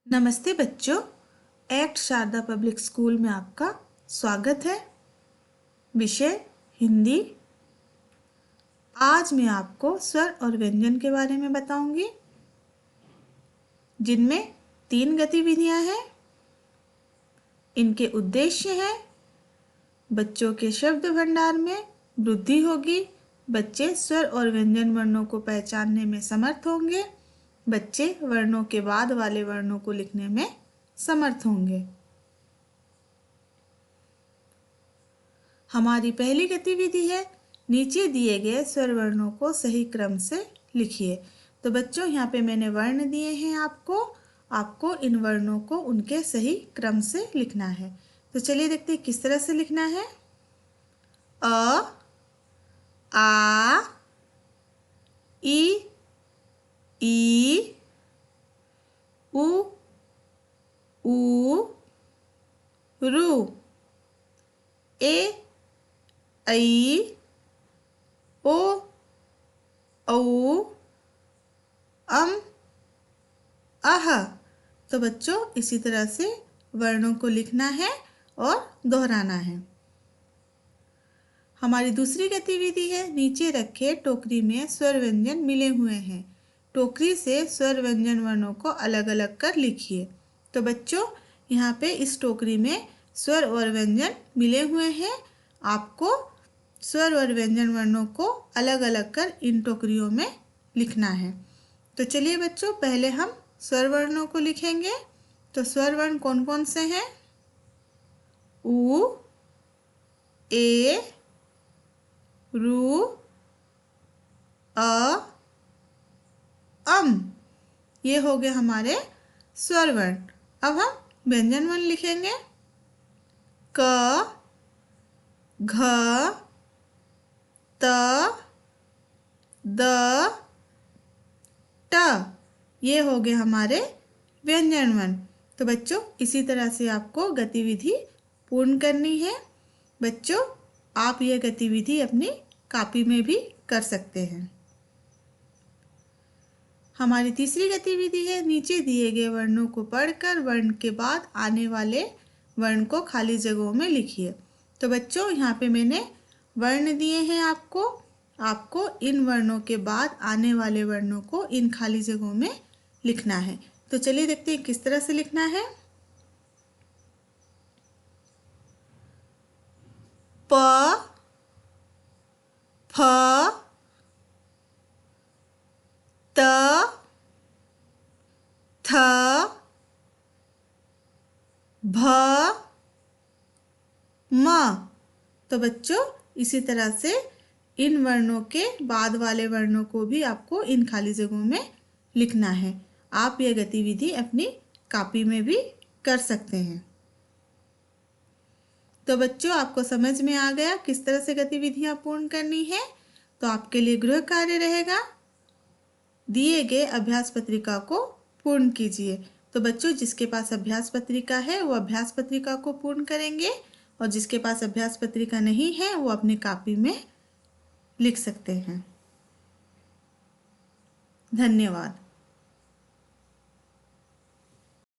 नमस्ते बच्चों, act Sharda public school में आपका स्वागत है। विषय हिंदी। आज मैं आपको स्वर और व्यंजन के बारे में बताऊंगी, जिनमें 3 गतिविधियां हैं। इनके उद्देश्य हैं: बच्चों के शब्द भंडार में वृद्धि होगी, बच्चे स्वर और व्यंजन वर्णों को पहचानने में समर्थ होंगे, बच्चे वर्णों के बाद वाले वर्णों को लिखने में समर्थ होंगे। हमारी पहली गतिविधि है, नीचे दिए गए स्वर वर्णों को सही क्रम से लिखिए। तो बच्चों, यहाँ पे मैंने वर्ण दिए हैं आपको इन वर्णों को उनके सही क्रम से लिखना है। तो चलिए देखते हैं किस तरह से लिखना है। अ, आ, ई, उ, ऊ, रू, ए, ऐ, ओ, औ, अम, अह। तो बच्चों, इसी तरह से वर्णों को लिखना है और दोहराना है। हमारी दूसरी गतिविधि है, नीचे रखे टोकरी में स्वर व्यंजन मिले हुए हैं। टोकरी से स्वर व्यंजन वर्णों को अलग अलग कर लिखिए। तो बच्चों, यहाँ पे इस टोकरी में स्वर और व्यंजन मिले हुए हैं। आपको स्वर और व्यंजन वर्णों को अलग अलग कर इन टोकरियों में लिखना है। तो चलिए बच्चों, पहले हम स्वर वर्णों को लिखेंगे। तो स्वर वर्ण कौन कौन से हैं? उ, ए, रू, अ, अम। ये हो गए हमारे स्वर वर्ण। अब हम व्यंजन वर्ण लिखेंगे। क, घ, त, द, ट। ये हो गए हमारे व्यंजन वर्ण। तो बच्चों, इसी तरह से आपको गतिविधि पूर्ण करनी है। बच्चों, आप यह गतिविधि अपनी कॉपी में भी कर सकते हैं। हमारी तीसरी गतिविधि है, नीचे दिए गए वर्णों को पढ़कर वर्ण के बाद आने वाले वर्ण को खाली जगहों में लिखिए। तो बच्चों, यहाँ पे मैंने वर्ण दिए हैं आपको इन वर्णों के बाद आने वाले वर्णों को इन खाली जगहों में लिखना है। तो चलिए देखते हैं किस तरह से लिखना है। प, फ, त, थ, भ, म। तो बच्चों, इसी तरह से इन वर्णों के बाद वाले वर्णों को भी आपको इन खाली जगहों में लिखना है। आप यह गतिविधि अपनी कॉपी में भी कर सकते हैं। तो बच्चों, आपको समझ में आ गया किस तरह से गतिविधियां पूर्ण करनी है। तो आपके लिए गृह कार्य रहेगा, दिए गए अभ्यास पत्रिका को पूर्ण कीजिए। तो बच्चों, जिसके पास अभ्यास पत्रिका है वो अभ्यास पत्रिका को पूर्ण करेंगे, और जिसके पास अभ्यास पत्रिका नहीं है वो अपनी कॉपी में लिख सकते हैं। धन्यवाद।